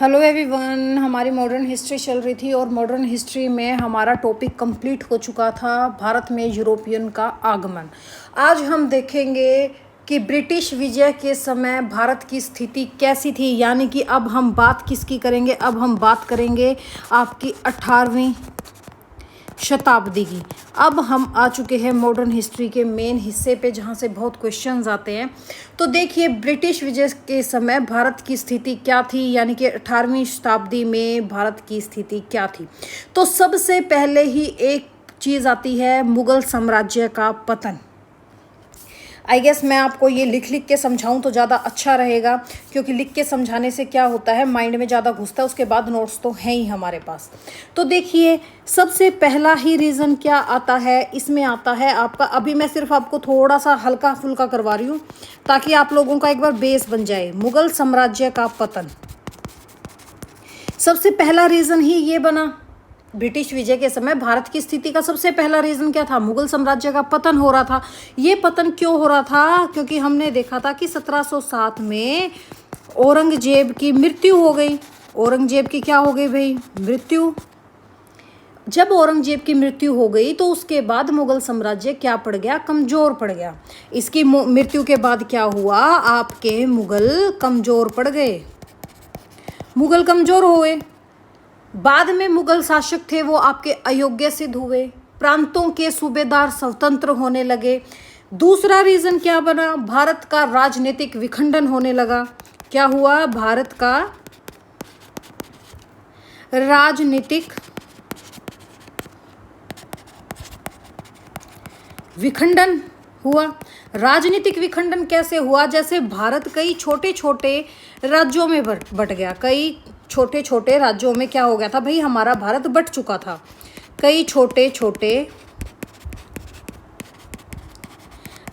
Hello everyone, हमारी modern history चल रही थी और मॉडर्न हिस्ट्री में हमारा टॉपिक कंप्लीट हो चुका था भारत में यूरोपियन का आगमन। आज हम देखेंगे कि ब्रिटिश विजय के समय भारत की स्थिति कैसी थी। यानी कि अब हम बात किसकी करेंगे, अब हम बात करेंगे आपकी 18वीं शताब्दी की। अब हम आ चुके हैं मॉडर्न हिस्ट्री के मेन हिस्से पे, जहाँ से बहुत क्वेश्चंस आते हैं। तो देखिए, ब्रिटिश विजय के समय भारत की स्थिति क्या थी, यानी कि 18वीं शताब्दी में भारत की स्थिति क्या थी। तो सबसे पहले ही एक चीज़ आती है मुगल साम्राज्य का पतन। आई गेस मैं आपको ये लिख लिख के समझाऊं तो ज़्यादा अच्छा रहेगा, क्योंकि लिख के समझाने से क्या होता है, माइंड में ज़्यादा घुसता है। उसके बाद नोट्स तो हैं ही हमारे पास। तो देखिए, सबसे पहला ही रीज़न क्या आता है, इसमें आता है आपका, अभी मैं सिर्फ आपको थोड़ा सा हल्का फुल्का करवा रही हूँ ताकि आप लोगों का एक बार बेस बन जाए। मुगल साम्राज्य का पतन, सबसे पहला रीज़न ही ये बना। ब्रिटिश विजय के समय भारत की स्थिति का सबसे पहला रीज़न क्या था, मुगल साम्राज्य का पतन हो रहा था। ये पतन क्यों हो रहा था, क्योंकि हमने देखा था कि 1707 में औरंगजेब की मृत्यु हो गई। औरंगजेब की क्या हो गई भाई, मृत्यु। जब औरंगजेब की मृत्यु हो गई तो उसके बाद मुगल साम्राज्य क्या पड़ गया, कमज़ोर पड़ गया। इसकी मृत्यु के बाद क्या हुआ, आपके मुगल कमज़ोर पड़ गए, मुगल कमज़ोर हुए। बाद में मुगल शासक थे वो आपके अयोग्य सिद्ध हुए, प्रांतों के सूबेदार स्वतंत्र होने लगे। दूसरा रीज़न क्या बना, भारत का राजनीतिक विखंडन होने लगा। क्या हुआ, भारत का राजनीतिक विखंडन हुआ। राजनीतिक विखंडन कैसे हुआ, जैसे भारत कई छोटे छोटे राज्यों में बट गया। कई छोटे छोटे राज्यों में क्या हो गया था भाई, हमारा भारत बट चुका था। कई छोटे छोटे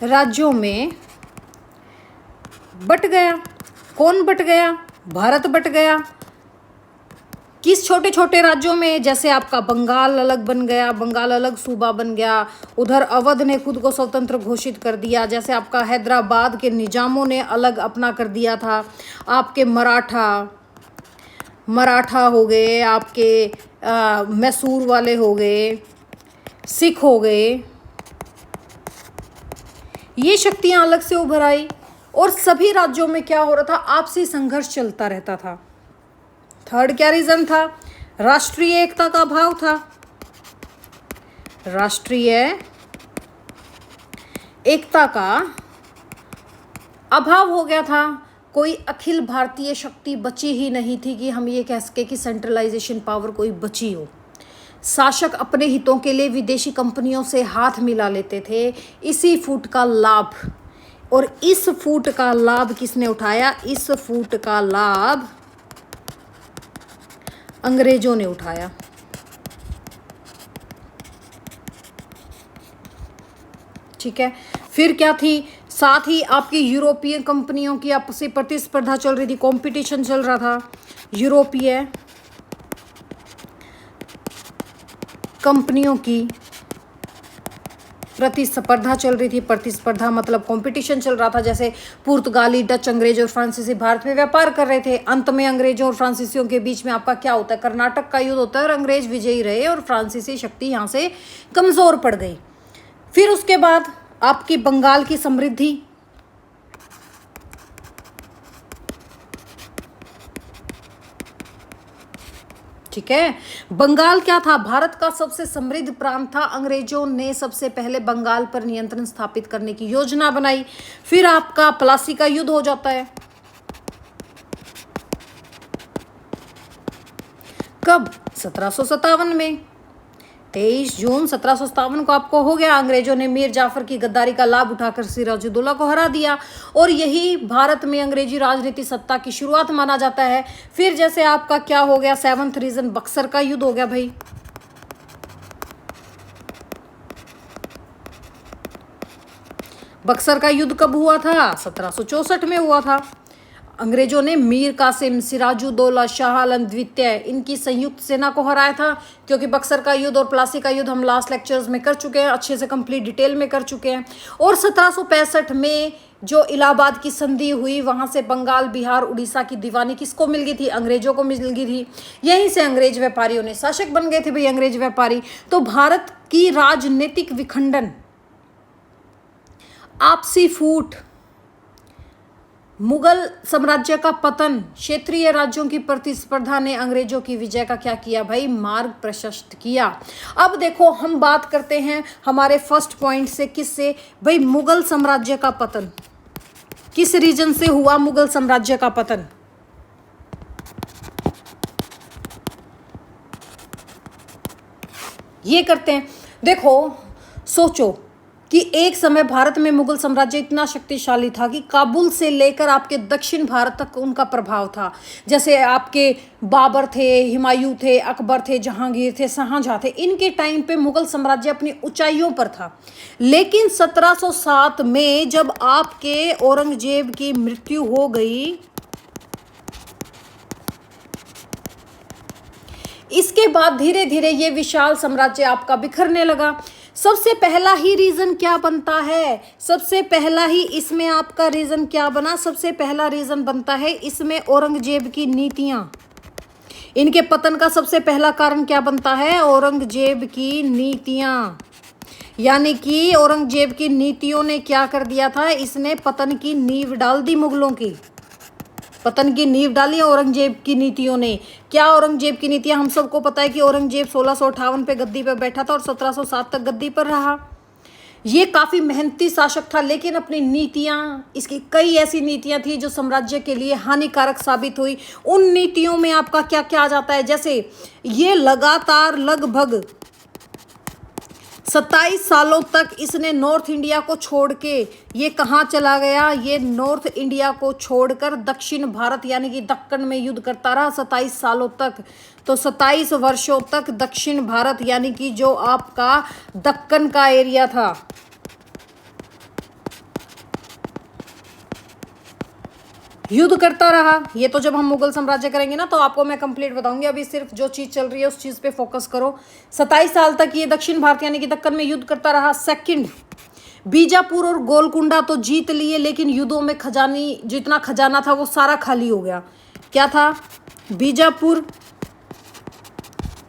राज्यों में बट गया। कौन बट गया, भारत बट गया। किस छोटे छोटे राज्यों में, जैसे आपका बंगाल अलग बन गया, बंगाल अलग सूबा बन गया। उधर अवध ने खुद को स्वतंत्र घोषित कर दिया। जैसे आपका हैदराबाद के निजामों ने अलग अपना कर दिया था। आपके मराठा हो गए, आपके मैसूर वाले हो गए, सिख हो गए, ये शक्तियां अलग से उभर आई। और सभी राज्यों में क्या हो रहा था, आपसी संघर्ष चलता रहता था। थर्ड क्या रीजन था, राष्ट्रीय एकता का अभाव था। राष्ट्रीय एकता का अभाव हो गया था। कोई अखिल भारतीय शक्ति बची ही नहीं थी कि हम ये कह सके कि सेंट्रलाइजेशन पावर कोई बची हो। शासक अपने हितों के लिए विदेशी कंपनियों से हाथ मिला लेते थे। इसी फूट का लाभ, और इस फूट का लाभ किसने उठाया, इस फूट का लाभ अंग्रेजों ने उठाया। ठीक है, फिर क्या थी, साथ ही आपकी यूरोपीय कंपनियों की आपसी प्रतिस्पर्धा चल रही थी, कंपटीशन चल रहा था। यूरोपीय कंपनियों की प्रतिस्पर्धा चल रही थी। प्रतिस्पर्धा मतलब कंपटीशन चल रहा था। जैसे पुर्तगाली, डच, अंग्रेज और फ्रांसीसी भारत में व्यापार कर रहे थे। अंत में अंग्रेजों और फ्रांसीसियों के बीच में आपका क्या होता है, कर्नाटक का युद्ध होता है और अंग्रेज विजयी रहे और फ्रांसीसी शक्ति यहाँ से कमज़ोर पड़ गई। फिर उसके बाद आपकी बंगाल की समृद्धि, ठीक है। बंगाल क्या था, भारत का सबसे समृद्ध प्रांत था। अंग्रेजों ने सबसे पहले बंगाल पर नियंत्रण स्थापित करने की योजना बनाई। फिर आपका प्लासी का युद्ध हो जाता है। कब, 1757 में। 23 जून 1757 को आपको हो गया। अंग्रेजों ने मीर जाफर की गद्दारी का लाभ उठाकर सिराजुद्दौला को हरा दिया, और यही भारत में अंग्रेजी राजनीति सत्ता की शुरुआत माना जाता है। फिर जैसे आपका क्या हो गया, 7th रीजन, बक्सर का युद्ध हो गया भाई। बक्सर का युद्ध कब हुआ था, 1764 में हुआ था। अंग्रेजों ने मीर कासिम, सिराजुद्दौला, शाह आलम द्वितीय इनकी संयुक्त सेना को हराया था। क्योंकि बक्सर का युद्ध और प्लासी का युद्ध हम लास्ट लेक्चर्स में कर चुके हैं, अच्छे से कंप्लीट डिटेल में कर चुके हैं। और 1765 में जो इलाहाबाद की संधि हुई, वहाँ से बंगाल, बिहार, उड़ीसा की दीवानी किसको मिल गई थी? अंग्रेजों को मिल गई थी। यहीं से अंग्रेज व्यापारियों ने शासक बन गए थे भाई, अंग्रेज व्यापारी। तो भारत की राजनीतिक विखंडन, आपसी फूट, मुगल साम्राज्य का पतन, क्षेत्रीय राज्यों की प्रतिस्पर्धा ने अंग्रेजों की विजय का क्या किया भाई? मार्ग प्रशस्त किया। अब देखो हम बात करते हैं हमारे फर्स्ट पॉइंट से, किससे भाई? मुगल साम्राज्य का पतन। किस रीजन से हुआ मुगल साम्राज्य का पतन? ये करते हैं। देखो सोचो कि एक समय भारत में मुगल साम्राज्य इतना शक्तिशाली था कि काबुल से लेकर आपके दक्षिण भारत तक उनका प्रभाव था। जैसे आपके बाबर थे, हुमायूं थे, अकबर थे, जहांगीर थे, शाहजहां थे, इनके टाइम पे मुगल साम्राज्य अपनी ऊंचाइयों पर था। लेकिन 1707 में जब आपके औरंगजेब की मृत्यु हो गई, इसके बाद धीरे धीरे ये विशाल साम्राज्य आपका बिखरने लगा। सबसे पहला ही रीजन क्या बनता है? सबसे पहला ही इसमें आपका रीजन क्या बना? सबसे पहला रीजन बनता है इसमें औरंगजेब की नीतियां। इनके पतन का सबसे पहला कारण क्या बनता है? औरंगजेब की नीतियां। यानी कि औरंगजेब की नीतियों ने क्या कर दिया था? इसने पतन की नींव डाल दी, मुगलों की पतन की नींव डाली औरंगजेब की नीतियों ने। क्या औरंगजेब की नीतियां? हम सबको पता है कि औरंगजेब 1658 पे गद्दी पे बैठा था और 1707 तक गद्दी पर रहा। ये काफ़ी मेहनती शासक था, लेकिन अपनी नीतियां, इसकी कई ऐसी नीतियां थी जो साम्राज्य के लिए हानिकारक साबित हुई। उन नीतियों में आपका क्या क्या आ जाता है? जैसे ये लगातार लगभग 27 सालों तक इसने नॉर्थ इंडिया को छोड़ के, ये कहाँ चला गया? ये नॉर्थ इंडिया को छोड़कर दक्षिण भारत यानी कि दक्कन में युद्ध करता रहा 27 सालों तक। तो 27 वर्षों तक दक्षिण भारत यानी कि जो आपका दक्कन का एरिया था, युद्ध करता रहा। ये तो जब हम मुगल साम्राज्य करेंगे ना तो आपको मैं कंप्लीट बताऊंगी। अभी सिर्फ जो चीज़ चल रही है उस चीज़ पे फोकस करो। 27 साल तक ये दक्षिण भारत यानी कि दक्कन में युद्ध करता रहा। सेकंड, बीजापुर और गोलकुंडा तो जीत लिए, लेकिन युद्धों में खजानी, जितना खजाना था वो सारा खाली हो गया। क्या था? बीजापुर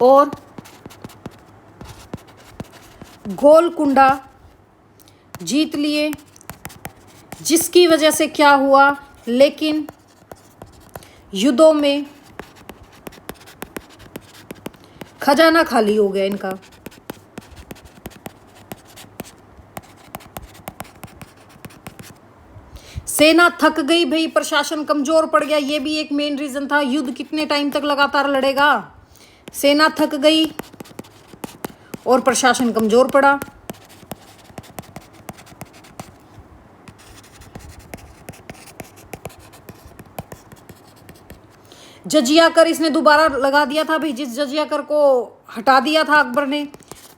और गोलकुंडा जीत लिए, जिसकी वजह से क्या हुआ? लेकिन युद्धों में खजाना खाली हो गया इनका। सेना थक गई भाई, प्रशासन कमजोर पड़ गया। ये भी एक मेन रीजन था। युद्ध कितने टाइम तक लगातार लड़ेगा? सेना थक गई और प्रशासन कमजोर पड़ा। जजिया कर इसने दोबारा लगा दिया था भाई, जिस जजिया कर को हटा दिया था अकबर ने,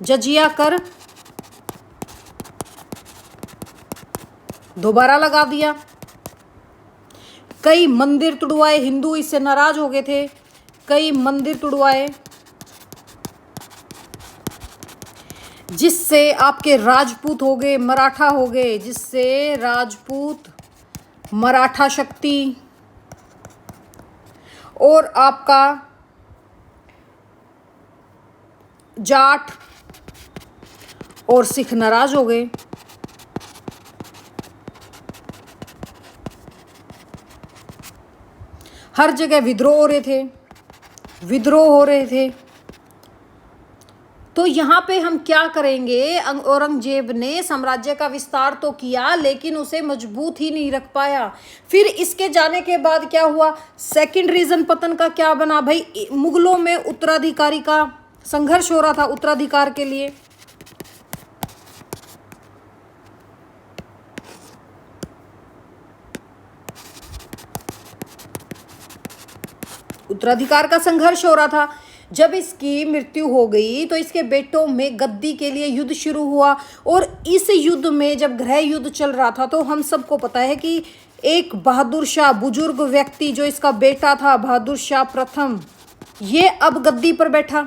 जजिया कर दोबारा लगा दिया। कई मंदिर तुड़वाए, हिंदू इससे नाराज हो गए थे। कई मंदिर तुड़वाए, जिससे आपके राजपूत हो गए, मराठा हो गए, जिससे राजपूत, मराठा शक्ति और आपका जाट और सिख नाराज हो गए। हर जगह विद्रोह हो रहे थे, विद्रोह हो रहे थे। तो यहाँ पे हम क्या करेंगे? औरंगजेब ने साम्राज्य का विस्तार तो किया, लेकिन उसे मजबूत ही नहीं रख पाया। फिर इसके जाने के बाद क्या हुआ? सेकंड रीजन पतन का क्या बना भाई? मुगलों में उत्तराधिकारी का संघर्ष हो रहा था, उत्तराधिकार के लिए। उत्तराधिकार का संघर्ष हो रहा था। जब इसकी मृत्यु हो गई तो इसके बेटों में गद्दी के लिए युद्ध शुरू हुआ। और इस युद्ध में जब गृह युद्ध चल रहा था तो हम सबको पता है कि एक बहादुर शाह बुजुर्ग व्यक्ति जो इसका बेटा था बहादुर शाह प्रथम, ये अब गद्दी पर बैठा।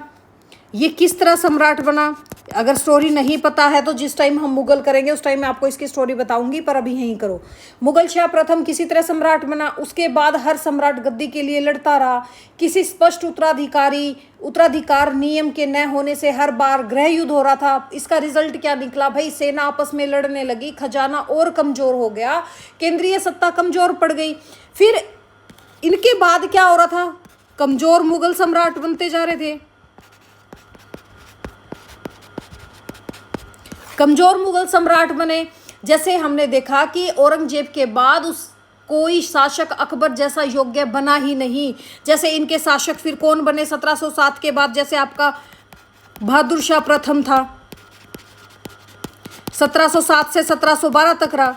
ये किस तरह सम्राट बना? अगर स्टोरी नहीं पता है तो जिस टाइम हम मुगल करेंगे उस टाइम मैं आपको इसकी स्टोरी बताऊंगी, पर अभी यहीं करो। मुगल शाह प्रथम किसी तरह सम्राट बना। उसके बाद हर सम्राट गद्दी के लिए लड़ता रहा। किसी स्पष्ट उत्तराधिकार नियम के न होने से हर बार गृह युद्ध हो रहा था। इसका रिजल्ट क्या निकला भाई? सेना आपस में लड़ने लगी, खजाना और कमजोर हो गया, केंद्रीय सत्ता कमजोर पड़ गई। फिर इनके बाद क्या हो रहा था? कमजोर मुगल सम्राट बनते जा रहे थे। कमजोर मुगल सम्राट बने। जैसे हमने देखा कि औरंगजेब के बाद उस कोई शासक अकबर जैसा योग्य बना ही नहीं। जैसे इनके शासक फिर कौन बने 1707 के बाद? जैसे आपका बहादुर शाह प्रथम था, 1707 से 1712 तक रहा,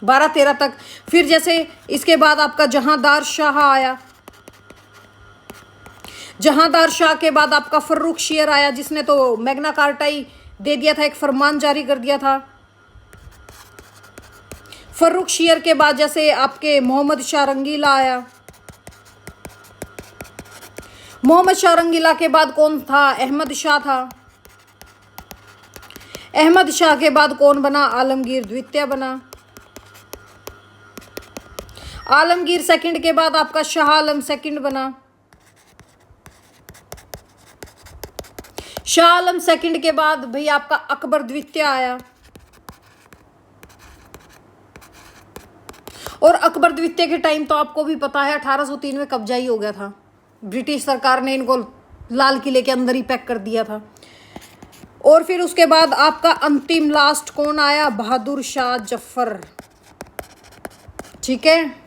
12-13 तक। फिर जैसे इसके बाद आपका जहांदार शाह आया। जहांदार शाह के बाद आपका फर्रुख शेर आया, जिसने तो मैग्ना कार्टा ही दे दिया था, एक फरमान जारी कर दिया था। फर्रुख शेर के बाद जैसे आपके मोहम्मद शाह रंगीला आया। मोहम्मद शाह रंगीला के बाद कौन था? अहमद शाह था। अहमद शाह के बाद कौन बना? आलमगीर द्वितीय बना। आलमगीर सेकंड के बाद आपका शाह आलम सेकंड बना। शाह आलम सेकंड के बाद भाई आपका अकबर द्वितीय आया। और अकबर द्वितीय के टाइम तो आपको भी पता है 1803 में कब्जा ही हो गया था। ब्रिटिश सरकार ने इनको लाल किले के अंदर ही पैक कर दिया था। और फिर उसके बाद आपका अंतिम लास्ट कौन आया? बहादुर शाह जफर। ठीक है,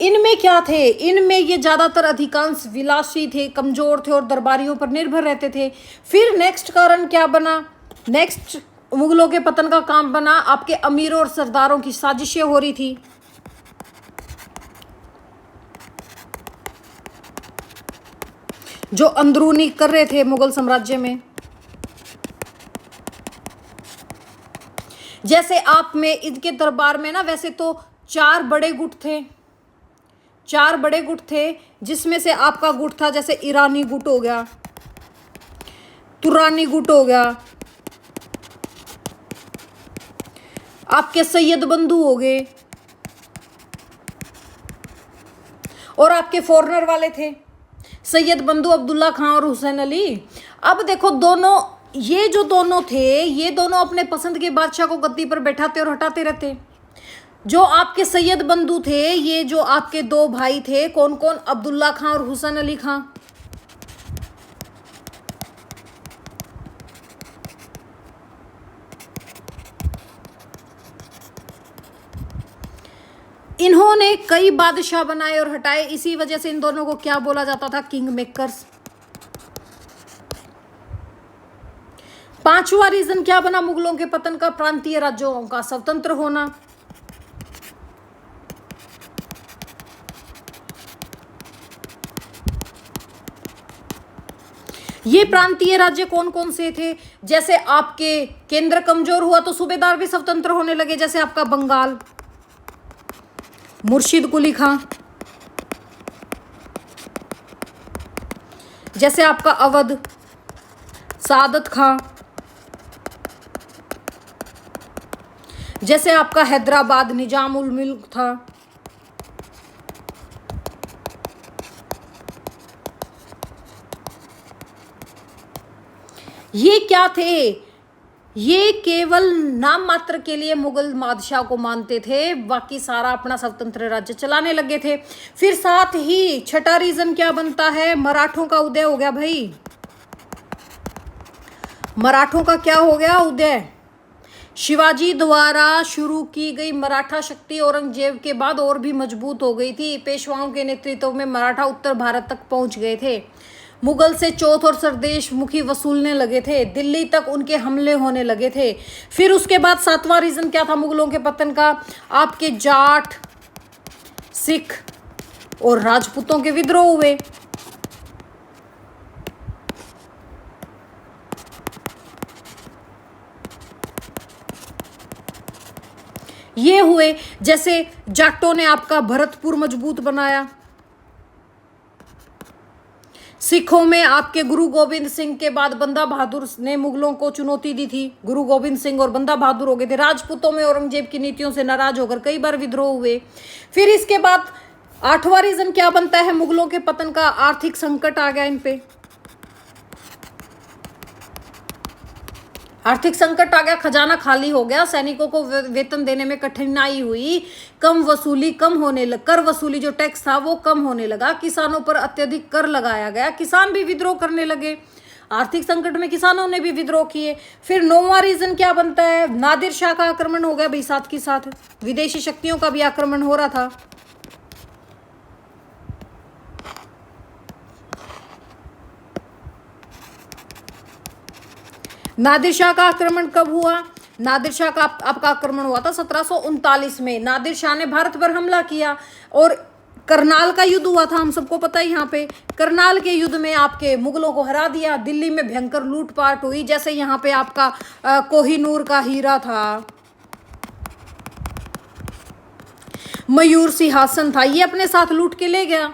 इनमें क्या थे? इनमें ये ज्यादातर अधिकांश विलासी थे, कमजोर थे और दरबारियों पर निर्भर रहते थे। फिर नेक्स्ट कारण क्या बना? नेक्स्ट मुगलों के पतन का काम बना आपके अमीरों और सरदारों की साजिशें हो रही थी। जो अंदरूनी कर रहे थे मुगल साम्राज्य में। जैसे आप में इनके दरबार में ना वैसे तो 4 बड़े गुट थे। 4 बड़े गुट थे, जिसमें से आपका गुट था जैसे ईरानी गुट हो गया, तुरानी गुट हो गया, आपके सैयद बंधु हो गए, और आपके फॉरनर वाले थे सैयद बंधु अब्दुल्ला खां और हुसैन अली। अब देखो दोनों, ये जो दोनों थे, ये दोनों अपने पसंद के बादशाह को गद्दी पर बैठाते और हटाते रहते। जो आपके सैयद बंधु थे, ये जो आपके 2 भाई थे, कौन कौन? अब्दुल्ला खां और हुसैन अली खां। इन्होंने कई बादशाह बनाए और हटाए। इसी वजह से इन दोनों को क्या बोला जाता था? King makers. 5वां रीजन क्या बना मुगलों के पतन का? प्रांतीय राज्यों का स्वतंत्र होना। ये प्रांतीय राज्य कौन कौन से थे? जैसे आपके केंद्र कमजोर हुआ तो सूबेदार भी स्वतंत्र होने लगे। जैसे आपका बंगाल, मुर्शिद कुली खां। जैसे आपका अवध, सादत खां। जैसे आपका हैदराबाद, निजाम उल मुल्क था। ये क्या थे? ये केवल नाम मात्र के लिए मुगल बादशाह को मानते थे, बाकी सारा अपना स्वतंत्र राज्य चलाने लगे थे। फिर साथ ही 6ठा रीजन क्या बनता है? मराठों का उदय हो गया भाई। मराठों का क्या हो गया? उदय। शिवाजी द्वारा शुरू की गई मराठा शक्ति औरंगजेब के बाद और भी मजबूत हो गई थी। पेशवाओं के नेतृत्व में मराठा उत्तर भारत तक पहुंच गए थे। मुगल से चौथ और सरदेश मुखी वसूलने लगे थे। दिल्ली तक उनके हमले होने लगे थे। फिर उसके बाद 7वां रीजन क्या था मुगलों के पतन का? आपके जाट, सिख और राजपूतों के विद्रोह हुए। ये हुए। जैसे जाटों ने आपका भरतपुर मजबूत बनाया। सिखों में आपके गुरु गोविंद सिंह के बाद बंदा बहादुर ने मुगलों को चुनौती दी थी। गुरु गोविंद सिंह और बंदा बहादुर हो गए थे। राजपूतों में औरंगजेब की नीतियों से नाराज होकर कई बार विद्रोह हुए। फिर इसके बाद 8वां रीजन क्या बनता है मुगलों के पतन का? आर्थिक संकट आ गया इन पे। आर्थिक संकट आ गया, खजाना खाली हो गया, सैनिकों को वेतन देने में कठिनाई हुई, कर वसूली जो टैक्स था वो कम होने लगा, किसानों पर अत्यधिक कर लगाया गया, किसान भी विद्रोह करने लगे। आर्थिक संकट में किसानों ने भी विद्रोह किए। फिर 9वां रीजन क्या बनता है? नादिर शाह का आक्रमण हो गया भाई, साथ के साथ विदेशी शक्तियों का भी आक्रमण हो रहा था। नादिर शाह का आक्रमण कब हुआ? नादिर शाह का आपका आक्रमण हुआ था 1739 में। नादिर शाह ने भारत पर हमला किया और करनाल का युद्ध हुआ था, हम सबको पता है। यहाँ पे करनाल के युद्ध में आपके मुगलों को हरा दिया। दिल्ली में भयंकर लूटपाट हुई। जैसे यहाँ पे आपका कोहिनूर का हीरा था, मयूर सिंहासन था, ये अपने साथ लूट के ले गया।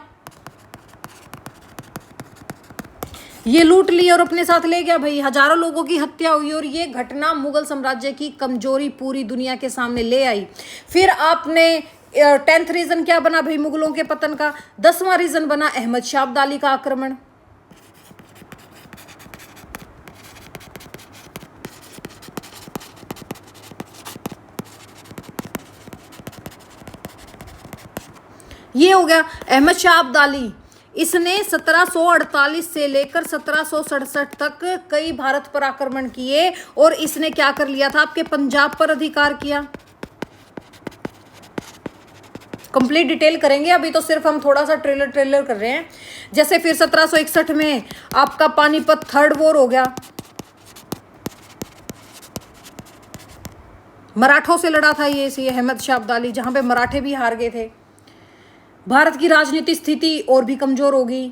ये लूट ली और अपने साथ ले गया भाई। हजारों लोगों की हत्या हुई और ये घटना मुगल साम्राज्य की कमजोरी पूरी दुनिया के सामने ले आई। फिर आपने 10th रीजन क्या बना भाई मुगलों के पतन का? 10वां रीजन बना अहमद शाह अब्दाली का आक्रमण। ये हो गया अहमद शाह अब्दाली। इसने 1748 से लेकर 1767 तक कई भारत पर आक्रमण किए और इसने क्या कर लिया था? आपके पंजाब पर अधिकार किया। कंप्लीट डिटेल करेंगे, अभी तो सिर्फ हम थोड़ा सा ट्रेलर कर रहे हैं। जैसे फिर 1761 में आपका पानीपत 3rd वॉर हो गया। मराठों से लड़ा था ये अहमद शाह अब्दाली, जहां पे मराठे भी हार गए थे। भारत की राजनीतिक स्थिति और भी कमजोर हो गई।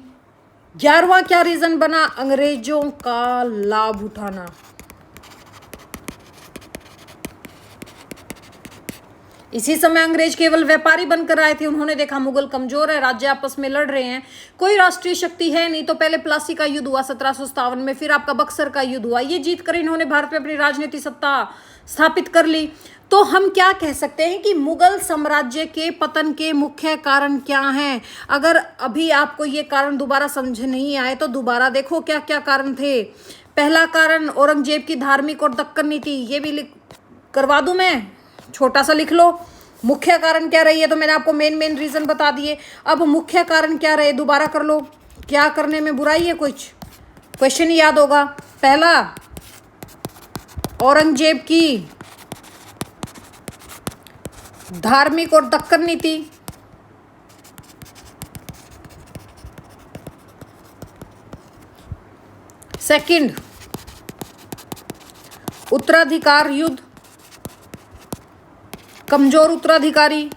11वां क्या रीजन बना? अंग्रेजों का लाभ उठाना। इसी समय अंग्रेज केवल व्यापारी बनकर आए थे। उन्होंने देखा मुगल कमजोर है, राज्य आपस में लड़ रहे हैं, कोई राष्ट्रीय शक्ति है नहीं, तो पहले प्लासी का युद्ध हुआ 1757 में, फिर आपका बक्सर का युद्ध हुआ। ये जीत कर इन्होंने भारत में अपनी राजनीतिक सत्ता स्थापित कर ली। तो हम क्या कह सकते हैं कि मुगल साम्राज्य के पतन के मुख्य कारण क्या हैं? अगर अभी आपको ये कारण दोबारा समझ नहीं आए तो दोबारा देखो क्या क्या कारण थे। पहला कारण औरंगजेब की धार्मिक और दक्कन नीति। ये भी करवा दूं मैं, छोटा सा लिख लो। मुख्य कारण क्या रही है? तो मैंने आपको मेन रीजन बता दिए। अब मुख्य कारण क्या रहे दोबारा कर लो। क्या करने में बुराई है? कुछ क्वेश्चन याद होगा। पहला, औरंगजेब की धार्मिक और दक्कन नीति। सेकंड, उत्तराधिकार युद्ध, कमजोर उत्तराधिकारी।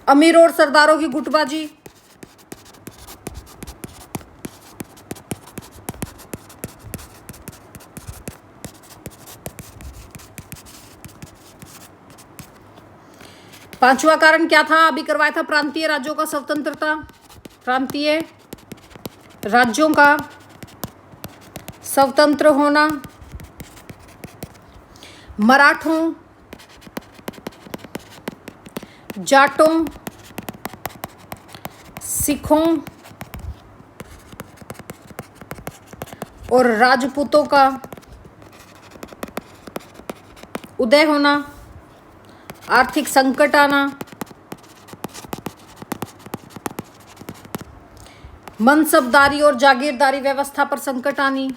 अमीरों और सरदारों की गुटबाजी। पांचवा कारण क्या था? अभी करवाया था, प्रांतीय राज्यों का स्वतंत्रता। प्रांतीय राज्यों का स्वतंत्र होना। मराठों, जाटों, सिखों और राजपूतों का उदय होना। आर्थिक संकट आना। मनसबदारी और जागीरदारी व्यवस्था पर संकट आनी।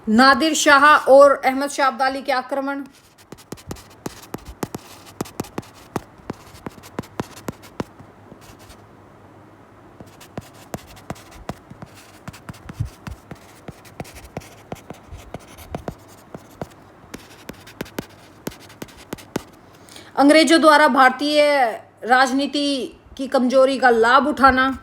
नादिर शाह और अहमद शाह अब्दाली के आक्रमण। अंग्रेजों द्वारा भारतीय राजनीति की कमजोरी का लाभ उठाना,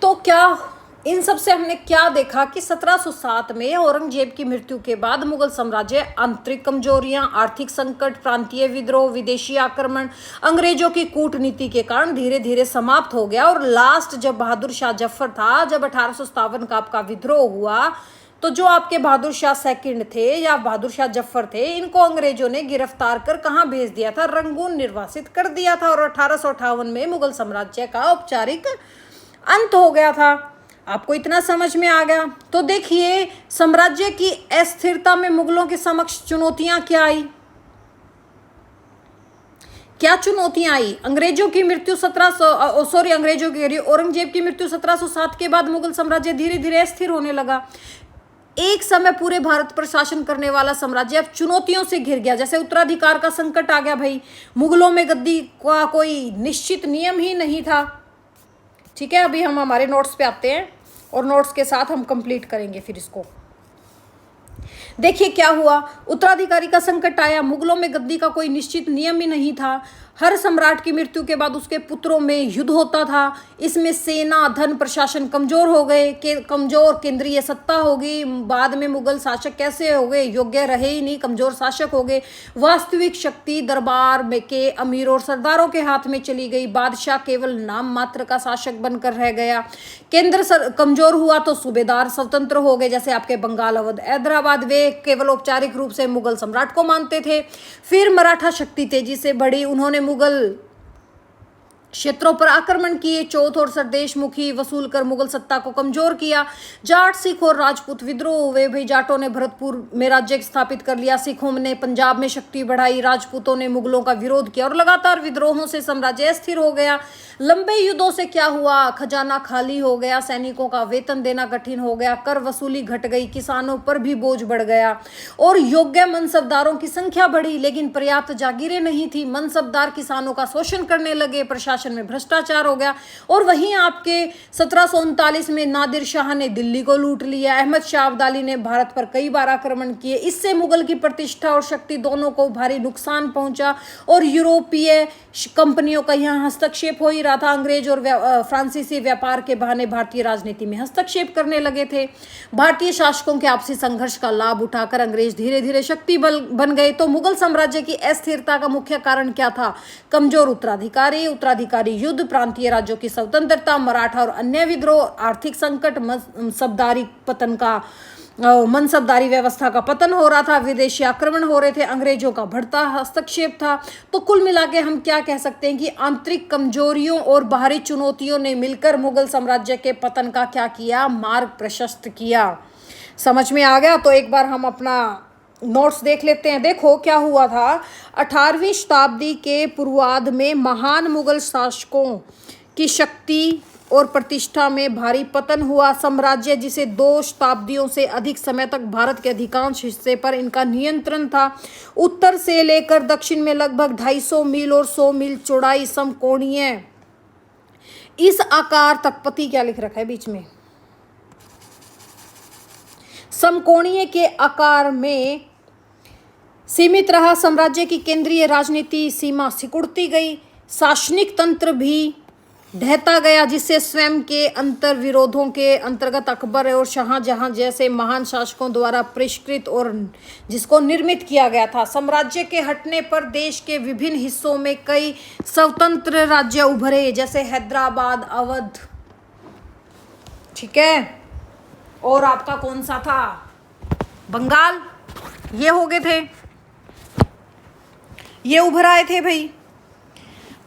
तो क्या इन सब से हमने क्या देखा कि 1707 में औरंगजेब की मृत्यु के बाद मुगल साम्राज्य आंतरिक कमजोरियां, आर्थिक संकट, प्रांतीय विद्रोह, विदेशी आक्रमण, अंग्रेजों की कूटनीति के कारण धीरे धीरे समाप्त हो गया। और लास्ट जब बहादुर शाह जफर था, जब 1857 का आपका विद्रोह हुआ, तो जो आपके बहादुर शाह सेकंड थे या बहादुर शाह जफर थे, इनको अंग्रेजों ने गिरफ्तार कर कहाँ भेज दिया था? रंगून निर्वासित कर दिया था। और 1858 में मुगल साम्राज्य का औपचारिक अंत हो गया था। आपको इतना समझ में आ गया? तो देखिए, साम्राज्य की अस्थिरता में मुगलों के समक्ष चुनौतियां क्या आई, क्या चुनौतियां आई? अंग्रेजों की मृत्यु औरंगजेब की मृत्यु 1707 के बाद मुगल साम्राज्य धीरे धीरे अस्थिर होने लगा। एक समय पूरे भारत पर शासन करने वाला साम्राज्य अब चुनौतियों से घिर गया। जैसे उत्तराधिकार का संकट आ गया भाई, मुगलों में गद्दी का कोई निश्चित नियम ही नहीं था। ठीक है, अभी हम हमारे नोट्स पे आते हैं और नोट्स के साथ हम कंप्लीट करेंगे फिर इसको। देखिए क्या हुआ, उत्तराधिकारी का संकट आया, मुगलों में गद्दी का कोई निश्चित नियम ही नहीं था। हर सम्राट की मृत्यु के बाद उसके पुत्रों में युद्ध होता था। इसमें सेना, धन, प्रशासन कमजोर हो गए, कमजोर केंद्रीय सत्ता हो गई। बाद में मुगल शासक कैसे हो गए? योग्य रहे ही नहीं, कमजोर शासक हो गए। वास्तविक शक्ति दरबार में के अमीरों और सरदारों के हाथ में चली गई। बादशाह केवल नाम मात्र का शासक बनकर रह गया। केंद्र कमजोर हुआ तो सूबेदार स्वतंत्र हो गए, जैसे आपके बंगाल, अवध, हैदराबाद। वे केवल औपचारिक रूप से मुगल सम्राट को मानते थे। फिर मराठा शक्ति तेजी से बढ़ी, उन्होंने मुगल क्षेत्रों पर आक्रमण किए, चौथ और सरदेश मुखी वसूल कर मुगल सत्ता को कमजोर किया। जाट, सिख और राजपूत विद्रोह हुए भाई। जाटों ने भरतपुर में राज्य स्थापित कर लिया, सिखों ने पंजाब में शक्ति बढ़ाई, राजपूतों ने मुगलों का विरोध किया और लगातार विद्रोहों से साम्राज्य अस्थिर हो गया। लंबे युद्धों से क्या हुआ? खजाना खाली हो गया, सैनिकों का वेतन देना कठिन हो गया, कर वसूली घट गई, किसानों पर भी बोझ बढ़ गया और योग्य मनसबदारों की संख्या बढ़ी, लेकिन पर्याप्त जागीरें नहीं थी। मनसबदार किसानों का शोषण करने लगे, प्रशासन में भ्रष्टाचार हो गया। और वहीं आपके 1739 में नादिर शाह ने दिल्ली को लूट लिया। अहमद शाह अब्दाली ने भारत पर कई बार आक्रमण किए। इससे मुगल की प्रतिष्ठा और शक्ति दोनों को भारी नुकसान पहुंचा और यूरोपीय कंपनियों का यहाँ हस्तक्षेप हो ही रहा था। अंग्रेज और फ्रांसीसी व्यापार के बहाने भारतीय राजनीति में हस्तक्षेप करने लगे थे। भारतीय शासकों के आपसी संघर्ष का लाभ उठाकर अंग्रेज धीरे धीरे शक्ति बन गए। तो मुगल साम्राज्य की अस्थिरता का मुख्य कारण क्या था? कमजोर उत्तराधिकारी युद्ध, प्रांतीय राज्यों की स्वतंत्रता, मराठा और अन्य विद्रोह, आर्थिक संकट, मनसबदारी व्यवस्था का पतन हो रहा था, विदेशी आक्रमण हो रहे थे, अंग्रेजों का बढ़ता हस्तक्षेप था। तो कुल मिला के हम क्या कह सकते हैं कि आंतरिक कमजोरियों और बाहरी चुनौतियों ने मिलकर मुगल साम्राज्य के पतन का क्या किया? मार्ग प्रशस्त किया। समझ में आ गया? तो एक बार हम अपना नोट्स देख लेते हैं। देखो क्या हुआ था, 18वीं शताब्दी के पूर्वार्ध में महान मुगल शासकों की शक्ति और प्रतिष्ठा में भारी पतन हुआ। साम्राज्य जिसे 2 शताब्दियों से अधिक समय तक भारत के अधिकांश हिस्से पर इनका नियंत्रण था, उत्तर से लेकर दक्षिण में लगभग 250 मील और 100 मील चौड़ाई, समकोणीय इस आकार तक, पति क्या लिख रखा है बीच में, समकोणीय के आकार में सीमित रहा। साम्राज्य की केंद्रीय राजनीति सीमा सिकुड़ती गई, शासनिक तंत्र भी ढहता गया, जिससे स्वयं के अंतर विरोधों के अंतर्गत अकबर और शाहजहां जैसे महान शासकों द्वारा परिष्कृत और जिसको निर्मित किया गया था। साम्राज्य के हटने पर देश के विभिन्न हिस्सों में कई स्वतंत्र राज्य उभरे, जैसे हैदराबाद, अवध, ठीक है, और आपका कौन सा था, बंगाल, ये हो गए थे, ये उभर आए थे भाई।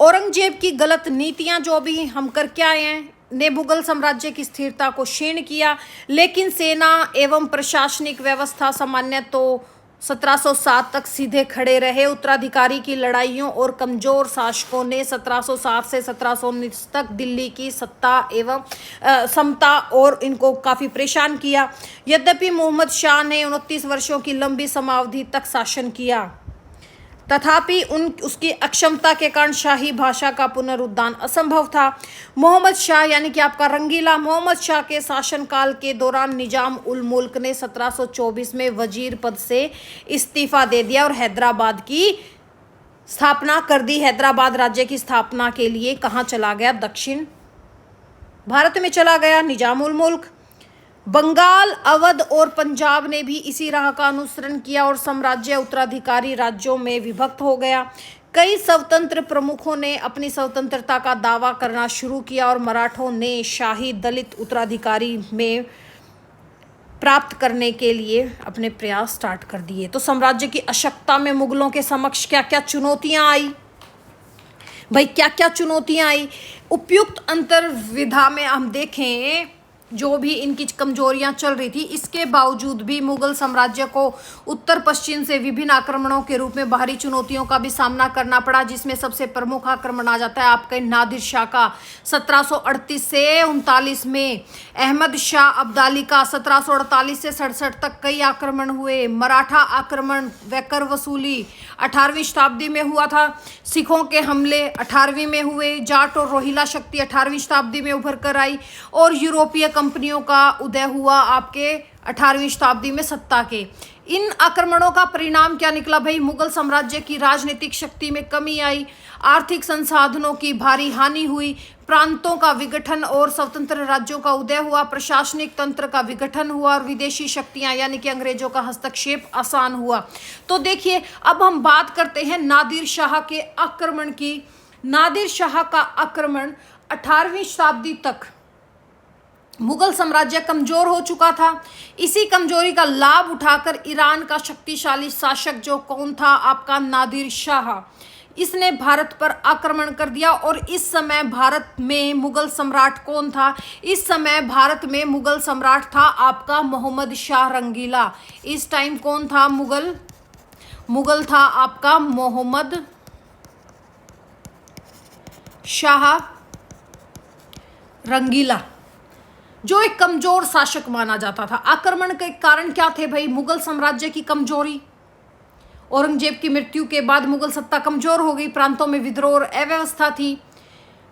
औरंगजेब की गलत नीतियां जो भी हम करके आए हैं ने मुगल साम्राज्य की स्थिरता को क्षीण किया, लेकिन सेना एवं प्रशासनिक व्यवस्था सामान्य तो 1707 तक सीधे खड़े रहे। उत्तराधिकारी की लड़ाइयों और कमजोर शासकों ने 1707 से 1719 तक दिल्ली की सत्ता एवं समता और इनको काफ़ी परेशान किया। यद्यपि मोहम्मद शाह ने 29 वर्षों की लंबी समावधि तक शासन किया, तथापि उसकी अक्षमता के कारण शाही भाषा का पुनरुद्धार असंभव था। मोहम्मद शाह यानी कि आपका रंगीला, मोहम्मद शाह के शासनकाल के दौरान निजाम उल मुल्क ने 1724 में वजीर पद से इस्तीफा दे दिया और हैदराबाद की स्थापना कर दी। हैदराबाद राज्य की स्थापना के लिए कहाँ चला गया? दक्षिण भारत में चला गया निजाम उल मुल्क। बंगाल, अवध और पंजाब ने भी इसी राह का अनुसरण किया और साम्राज्य उत्तराधिकारी राज्यों में विभक्त हो गया। कई स्वतंत्र प्रमुखों ने अपनी स्वतंत्रता का दावा करना शुरू किया और मराठों ने शाही दलित उत्तराधिकारी में प्राप्त करने के लिए अपने प्रयास स्टार्ट कर दिए। तो साम्राज्य की अशक्तता में मुगलों के समक्ष क्या क्या चुनौतियां आई भाई, क्या क्या चुनौतियां आई? उपयुक्त अंतर्विधा में हम देखें जो भी इनकी कमजोरियां चल रही थी, इसके बावजूद भी मुगल साम्राज्य को उत्तर पश्चिम से विभिन्न आक्रमणों के रूप में बाहरी चुनौतियों का भी सामना करना पड़ा, जिसमें सबसे प्रमुख आक्रमण आ जाता है आपके नादिर शाह का 1738 से 39 में, अहमद शाह अब्दाली का 1748 से 67 तक कई आक्रमण हुए। मराठा आक्रमण व कर वसूली 18वीं शताब्दी में हुआ था। सिखों के हमले 18वीं में हुए। जाट और रोहिला शक्ति 18वीं शताब्दी में उभर कर आई और यूरोपीय कंपनियों का उदय हुआ आपके 18वीं शताब्दी में सत्ता के। इन आक्रमणों का परिणाम क्या निकला भाई? मुगल साम्राज्य की राजनीतिक शक्ति में कमी आई, आर्थिक संसाधनों की भारी हानि हुई, प्रांतों का विघटन और स्वतंत्र राज्यों का उदय हुआ, प्रशासनिक तंत्र का विघटन हुआ और विदेशी शक्तियां यानी कि अंग्रेजों का हस्तक्षेप आसान हुआ। तो देखिए, अब हम बात करते हैं नादिर शाह के आक्रमण की। नादिर शाह का आक्रमण 18वीं शताब्दी तक मुगल साम्राज्य कमजोर हो चुका था। इसी कमजोरी का लाभ उठाकर ईरान का शक्तिशाली शासक जो कौन था? आपका नादिर शाह। इसने भारत पर आक्रमण कर दिया और इस समय भारत में मुगल सम्राट कौन था? इस समय भारत में मुगल सम्राट था आपका मोहम्मद शाह रंगीला। इस टाइम कौन था? मुगल था आपका मोहम्मद शाह रंगीला, जो एक कमजोर शासक माना जाता था। आक्रमण के कारण क्या थे भाई? मुगल साम्राज्य की कमजोरी। औरंगजेब की मृत्यु के बाद मुगल सत्ता कमजोर हो गई, प्रांतों में विद्रोह और अव्यवस्था थी।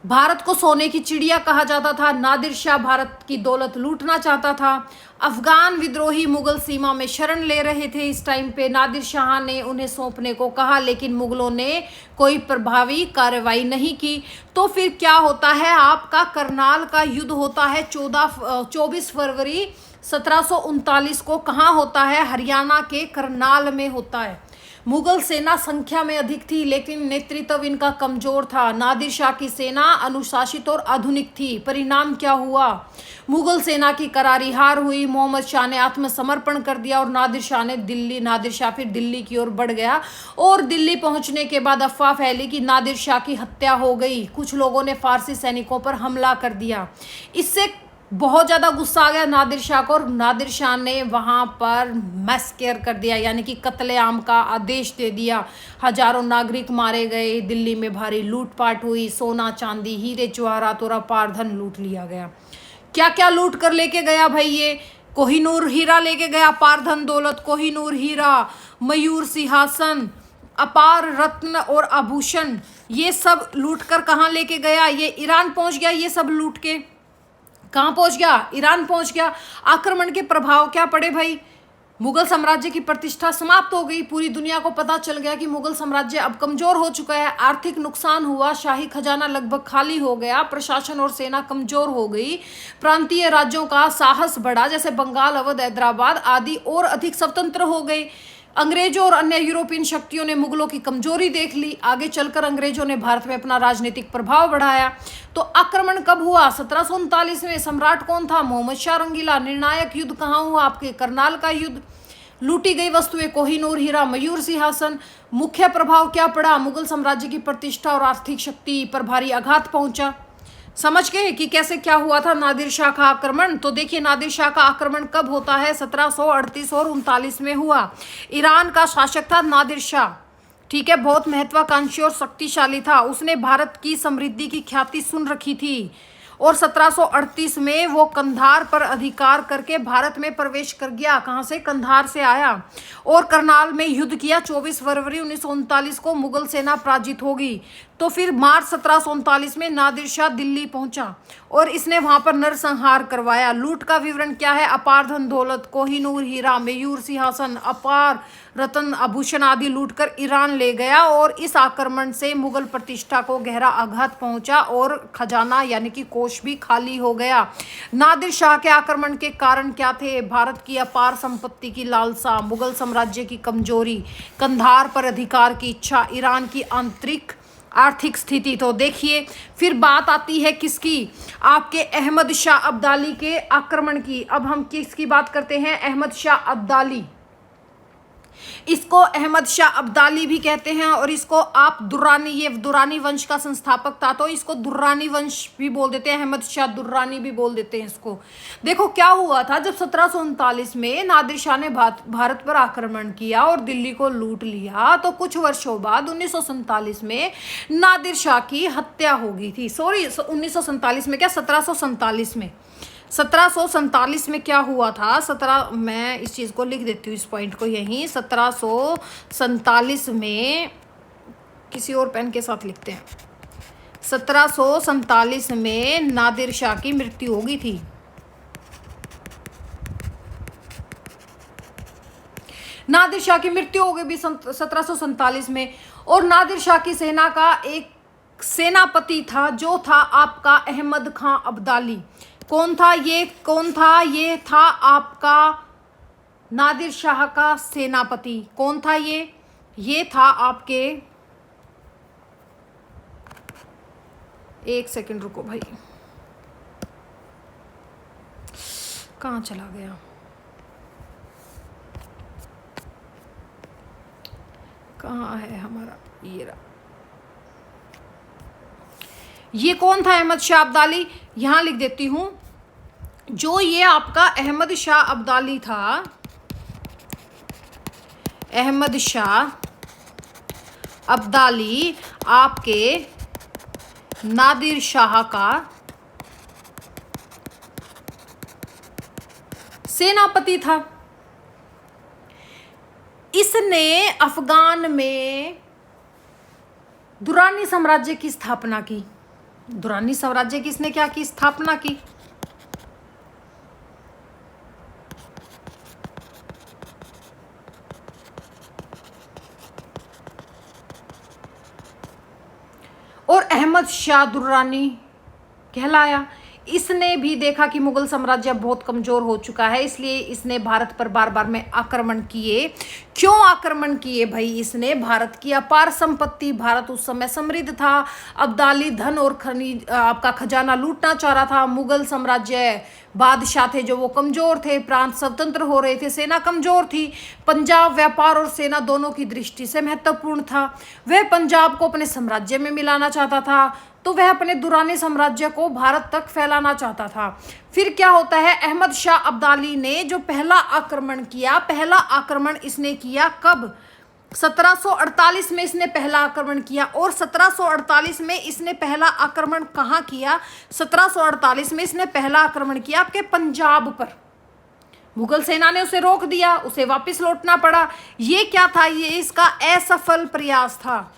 भारत को सोने की चिड़िया कहा जाता था। नादिर शाह भारत की दौलत लूटना चाहता था। अफगान विद्रोही मुगल सीमा में शरण ले रहे थे। इस टाइम पे नादिर शाह ने उन्हें सौंपने को कहा, लेकिन मुगलों ने कोई प्रभावी कार्रवाई नहीं की। तो फिर क्या होता है? आपका करनाल का युद्ध होता है 24 फरवरी 1739 को। कहाँ होता है? हरियाणा के करनाल में होता है। मुगल सेना संख्या में अधिक थी, लेकिन नेतृत्व इनका कमजोर था। नादिर शाह की सेना अनुशासित और आधुनिक थी। परिणाम क्या हुआ? मुगल सेना की करारी हार हुई। मोहम्मद शाह ने आत्मसमर्पण कर दिया और नादिर शाह फिर दिल्ली की ओर बढ़ गया। और दिल्ली पहुंचने के बाद अफवाह फैली कि नादिर शाह की हत्या हो गई। कुछ लोगों ने फारसी सैनिकों पर हमला कर दिया। इससे बहुत ज़्यादा गुस्सा आ गया नादिर शाह को और नादिर शाह ने वहाँ पर मैसकेयर कर दिया, यानी कि कत्लेआम का आदेश दे दिया। हजारों नागरिक मारे गए। दिल्ली में भारी लूटपाट हुई। सोना चांदी हीरे जवाहरात और अपार धन लूट लिया गया। क्या क्या लूट कर लेके गया भाई? ये कोहिनूर हीरा लेके गया, अपार धन दौलत, कोहिनूर हीरा, मयूर सिंहासन, अपार रत्न और आभूषण, ये सब लूट कर कहाँ लेके गया? ये ईरान पहुँच गया। ये सब लूट के कहाँ पहुंच गया? ईरान पहुंच गया। आक्रमण के प्रभाव क्या पड़े भाई? मुगल साम्राज्य की प्रतिष्ठा समाप्त हो गई। पूरी दुनिया को पता चल गया कि मुगल साम्राज्य अब कमजोर हो चुका है। आर्थिक नुकसान हुआ। शाही खजाना लगभग खाली हो गया। प्रशासन और सेना कमजोर हो गई। प्रांतीय राज्यों का साहस बढ़ा, जैसे बंगाल, अवध, हैदराबाद आदि और अधिक स्वतंत्र हो गए। अंग्रेजों और अन्य यूरोपियन शक्तियों ने मुगलों की कमजोरी देख ली। आगे चलकर अंग्रेजों ने भारत में अपना राजनीतिक प्रभाव बढ़ाया। तो आक्रमण कब हुआ? 1739 में। सम्राट कौन था? मोहम्मद शाह रंगीला। निर्णायक युद्ध कहाँ हुआ? आपके करनाल का युद्ध। लूटी गई वस्तुएं कोहिनूर हीरा, मयूर सिंहासन। मुख्य प्रभाव क्या पड़ा? मुगल साम्राज्य की प्रतिष्ठा और आर्थिक शक्ति पर भारी आघात पहुंचा। समझ गए कि कैसे क्या हुआ था नादिर शाह का आक्रमण। तो देखिए नादिर शाह का आक्रमण कब होता है, 1738 और 39 में हुआ। ईरान का शासक था नादिर शाह, ठीक है, बहुत महत्वाकांक्षी और शक्तिशाली था। उसने भारत की समृद्धि की ख्याति सुन रखी थी और 1738 में वो कंधार पर अधिकार करके भारत में प्रवेश कर गया। कहाँ से? कंधार से आया और करनाल में युद्ध किया। 24 फरवरी 1939 को मुगल सेना पराजित होगी। तो फिर मार्च 1739 में नादिर शाह दिल्ली पहुंचा और इसने वहां पर नरसंहार करवाया। लूट का विवरण क्या है? अपार धन दौलत, कोहिनूर हीरा, मयूर सिंहासन, अपार रत्न आभूषण आदि लूटकर ईरान ले गया और इस आक्रमण से मुगल प्रतिष्ठा को गहरा आघात पहुंचा और खजाना यानी कि कोष भी खाली हो गया। नादिर शाह के आक्रमण के कारण क्या थे? भारत की अपार संपत्ति की लालसा, मुगल साम्राज्य की कमजोरी, कंधार पर अधिकार की इच्छा, ईरान की आंतरिक आर्थिक स्थिति। तो देखिए फिर बात आती है किसकी? आपके अहमद शाह अब्दाली के आक्रमण की। अब हम किसकी बात करते हैं? अहमद शाह अब्दाली। इसको अहमद शाह अब्दाली भी कहते हैं और इसको आप दुर्रानी, ये दुर्रानी वंश का संस्थापक था तो इसको दुर्रानी वंश भी बोल देते हैं, अहमद शाह दुर्रानी भी बोल देते हैं इसको। देखो क्या हुआ था, जब 1739 में नादिर शाह ने भारत पर आक्रमण किया और दिल्ली को लूट लिया तो कुछ वर्षों बाद 1947 में नादिर शाह की हत्या हो गई थी। सॉरी 1947 में क्या, 1747 में, 1747 में क्या हुआ था, मैं इस चीज़ को लिख देती हूँ, इस पॉइंट को यहीं। 1747 में किसी और पेन के साथ लिखते हैं। 1747 में नादिर शाह की मृत्यु हो गई थी। नादिर शाह की मृत्यु हो गई भी 1747 में। और नादिर शाह की सेना का एक सेनापति था जो था आपका अहमद खां अब्दाली। कौन था ये? कौन था ये? था आपका नादिर शाह का सेनापति। कौन था ये? ये था आपके, एक सेकंड रुको भाई, कहाँ चला गया? कहाँ है हमारा? ये रहा। ये कौन था अहमद शाह अब्दाली? यहां लिख देती हूं। जो ये आपका अहमद शाह अब्दाली था, अहमद शाह अब्दाली आपके नादिर शाह का सेनापति था। इसने अफगान में दुरानी साम्राज्य की स्थापना की। दुरानी साम्राज्य की इसने क्या की? स्थापना की। और अहमद शाह दुर्रानी कहलाया। इसने भी देखा कि मुगल साम्राज्य बहुत कमजोर हो चुका है, इसलिए इसने भारत पर बार बार में आक्रमण किए। क्यों आक्रमण किए भाई? इसने भारत की अपार संपत्ति, भारत उस समय समृद्ध था, अब्दाली धन और खनिज आपका खजाना लूटना चाह रहा था। मुगल साम्राज्य बादशाह थे जो वो कमजोर थे, प्रांत स्वतंत्र हो रहे थे, सेना कमजोर थी। पंजाब व्यापार और सेना दोनों की दृष्टि से महत्वपूर्ण था। वह पंजाब को अपने साम्राज्य में मिलाना चाहता था तो वह अपने दुरानी साम्राज्य को भारत तक फैलाना चाहता था। फिर क्या होता है? अहमद शाह अब्दाली ने जो पहला आक्रमण किया, पहला आक्रमण इसने किया कब? 1748 में इसने पहला आक्रमण किया। और 1748 में इसने पहला आक्रमण कहाँ किया? 1748 में इसने पहला आक्रमण किया आपके पंजाब पर। मुगल सेना ने उसे रोक दिया, उसे वापस लौटना पड़ा। ये क्या था? ये इसका असफल प्रयास था।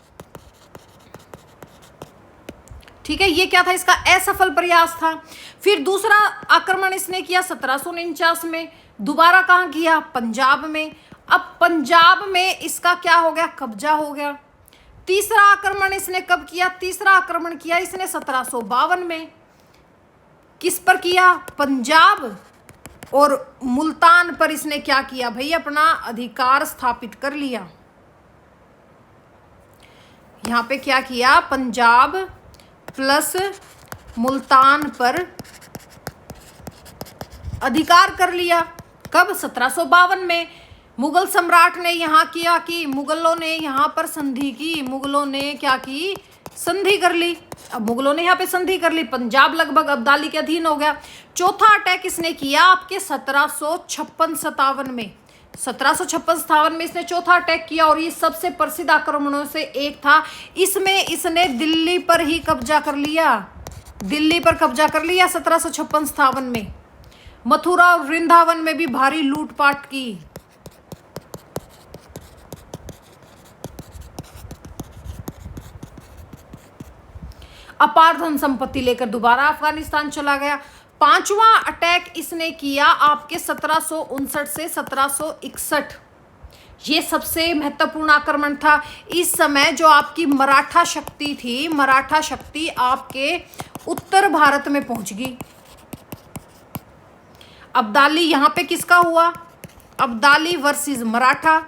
ठीक है, ये क्या था? इसका असफल प्रयास था। फिर दूसरा आक्रमण इसने किया 1749 में। दोबारा कहाँ किया? पंजाब में। अब पंजाब में इसका क्या हो गया? कब्जा हो गया। तीसरा आक्रमण इसने कब किया? तीसरा आक्रमण किया इसने 1752 में। किस पर किया? पंजाब और मुल्तान पर इसने क्या किया भाई? अपना अधिकार स्थापित कर लिया। यहां पे क्या किया? पंजाब प्लस मुल्तान पर अधिकार कर लिया। कब? 1752 में। मुगल सम्राट ने यहाँ किया कि मुगलों ने यहाँ पर संधि की। मुगलों ने क्या की? संधि कर ली। अब मुगलों ने यहाँ पे संधि कर ली, पंजाब लगभग अब्दाली के अधीन हो गया। चौथा अटैक किसने किया आपके 1756-57 में, 1756-57 में इसने चौथा अटैक किया और ये सबसे प्रसिद्ध आक्रमणों से एक था। इसमें इसने दिल्ली पर ही कब्जा कर लिया, दिल्ली पर कब्जा कर लिया 1756-57 में। मथुरा और वृंदावन में भी भारी लूटपाट की। अपार धन संपत्ति लेकर दोबारा अफगानिस्तान चला गया। पांचवा अटैक इसने किया आपके 1759 से 1761। ये सबसे महत्वपूर्ण आक्रमण था। इस समय जो आपकी मराठा शक्ति थी, मराठा शक्ति आपके उत्तर भारत में पहुंच गई। अब्दाली यहां पे किसका हुआ, अब्दाली वर्सेस मराठा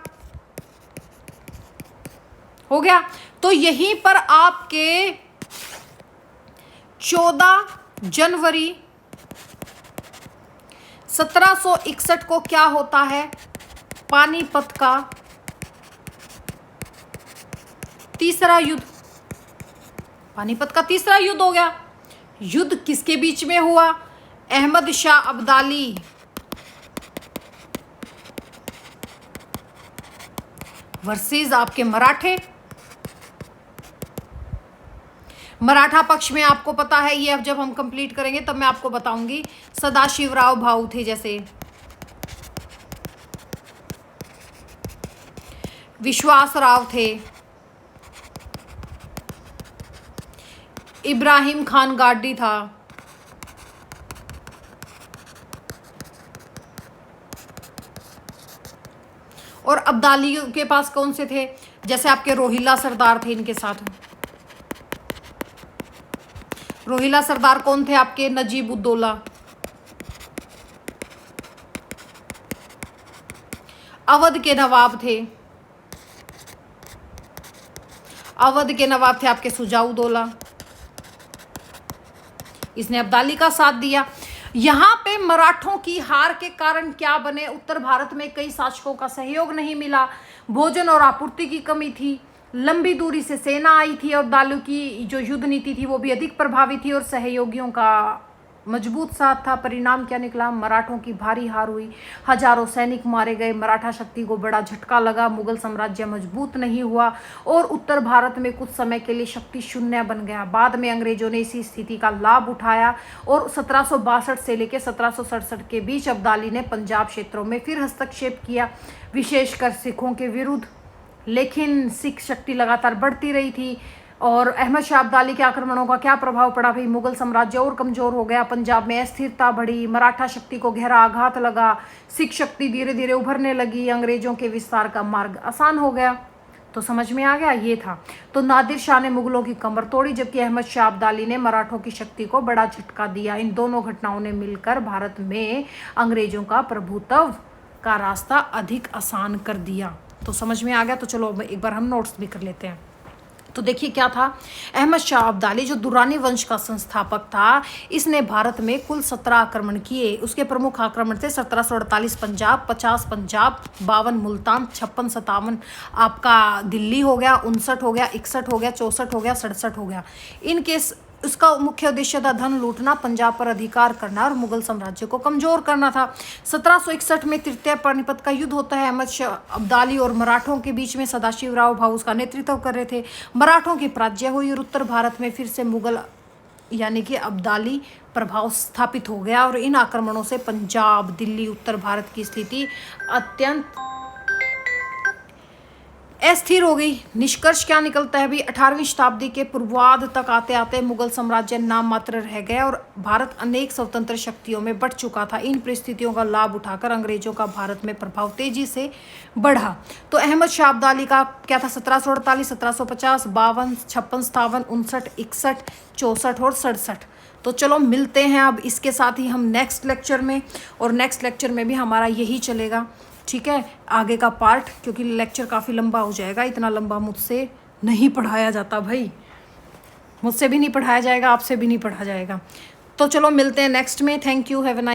हो गया। तो यहीं पर आपके 14 जनवरी 1761 को क्या होता है, पानीपत का तीसरा युद्ध, पानीपत का तीसरा युद्ध हो गया। युद्ध किसके बीच में हुआ, अहमद शाह अब्दाली वर्सेस आपके मराठे। मराठा पक्ष में आपको पता है, ये अब जब हम कंप्लीट करेंगे तब मैं आपको बताऊंगी, सदाशिवराव भाऊ थे, जैसे विश्वास राव थे, इब्राहिम खान गाडी था, और अब्दालियों के पास कौन से थे, जैसे आपके रोहिल्ला सरदार थे, इनके साथ रोहिल्ला सरदार कौन थे आपके, नजीब उद्दौला। अवध के नवाब थे, अवध के नवाब थे आपके सुजाउद्दौला। इसने अब्दाली का साथ दिया। यहां पे मराठों की हार के कारण क्या बने, उत्तर भारत में कई शासकों का सहयोग नहीं मिला, भोजन और आपूर्ति की कमी थी, लंबी दूरी से सेना आई थी और दालू की जो युद्ध नीति थी वो भी अधिक प्रभावी थी और सहयोगियों का मजबूत साथ था। परिणाम क्या निकला, मराठों की भारी हार हुई, हजारों सैनिक मारे गए, मराठा शक्ति को बड़ा झटका लगा, मुगल साम्राज्य मजबूत नहीं हुआ और उत्तर भारत में कुछ समय के लिए शक्ति शून्य बन गया। बाद में अंग्रेजों ने इसी स्थिति का लाभ उठाया और 1762 से लेकर 1767 के बीच अब्दाली ने पंजाब क्षेत्रों में फिर हस्तक्षेप किया, विशेषकर सिखों के विरुद्ध। लेकिन सिख शक्ति लगातार बढ़ती रही थी और अहमद शाह अब्दाली के आक्रमणों का क्या प्रभाव पड़ा भाई, मुगल साम्राज्य और कमजोर हो गया, पंजाब में अस्थिरता बढ़ी, मराठा शक्ति को गहरा आघात लगा, सिख शक्ति धीरे धीरे उभरने लगी, अंग्रेजों के विस्तार का मार्ग आसान हो गया। तो समझ में आ गया, ये था। तो नादिर शाह ने मुगलों की कमर तोड़ी, जबकि अहमद शाह अब्दाली ने मराठों की शक्ति को बड़ा झटका दिया। इन दोनों घटनाओं ने मिलकर भारत में अंग्रेजों का प्रभुत्व का रास्ता अधिक आसान कर दिया। तो समझ में आ गया। तो चलो एक बार हम नोट्स भी कर लेते हैं। तो देखिए क्या था, अहमद शाह अब्दाली जो दुरानी वंश का संस्थापक था, इसने भारत में कुल 17 आक्रमण किए। उसके प्रमुख आक्रमण थे 1748 पंजाब, 50 पंजाब, 52 मुल्तान, 56-57 आपका दिल्ली हो गया, 59 हो गया, 61 हो गया, 64 हो गया, 67 हो गया। इनके उसका मुख्य उद्देश्य था धन लूटना, पंजाब पर अधिकार करना और मुगल साम्राज्य को कमजोर करना था। 1761 में तृतीय पानीपत का युद्ध होता है। अहमद शाह अब्दाली और मराठों के बीच में सदाशिवराव भाऊ उसका नेतृत्व कर रहे थे। मराठों की पराजय हुई और उत्तर भारत में फिर से मुगल यानी कि अब्दाली प्रभाव स्थापित हो गया और इन आक्रमणों से पंजाब, दिल्ली, उत्तर भारत की स्थिति अत्यंत अस्थिर हो गई। निष्कर्ष क्या निकलता है भी, 18वीं शताब्दी के पूर्वार्ध तक आते आते मुगल साम्राज्य नाम मात्र रह गया और भारत अनेक स्वतंत्र शक्तियों में बंट चुका था। इन परिस्थितियों का लाभ उठाकर अंग्रेजों का भारत में प्रभाव तेजी से बढ़ा। तो अहमद शाह अब्दाली का क्या था, 1748, 1750, 52, 56, 57, 59, 61, 64 और 67। तो चलो मिलते हैं अब इसके साथ ही हम नेक्स्ट लेक्चर में, और नेक्स्ट लेक्चर में भी हमारा यही चलेगा, ठीक है, आगे का पार्ट, क्योंकि लेक्चर काफ़ी लंबा हो जाएगा। इतना लंबा मुझसे नहीं पढ़ाया जाता भाई, मुझसे भी नहीं पढ़ाया जाएगा, आपसे भी नहीं पढ़ा जाएगा। तो चलो मिलते हैं नेक्स्ट में। Thank you, have a nice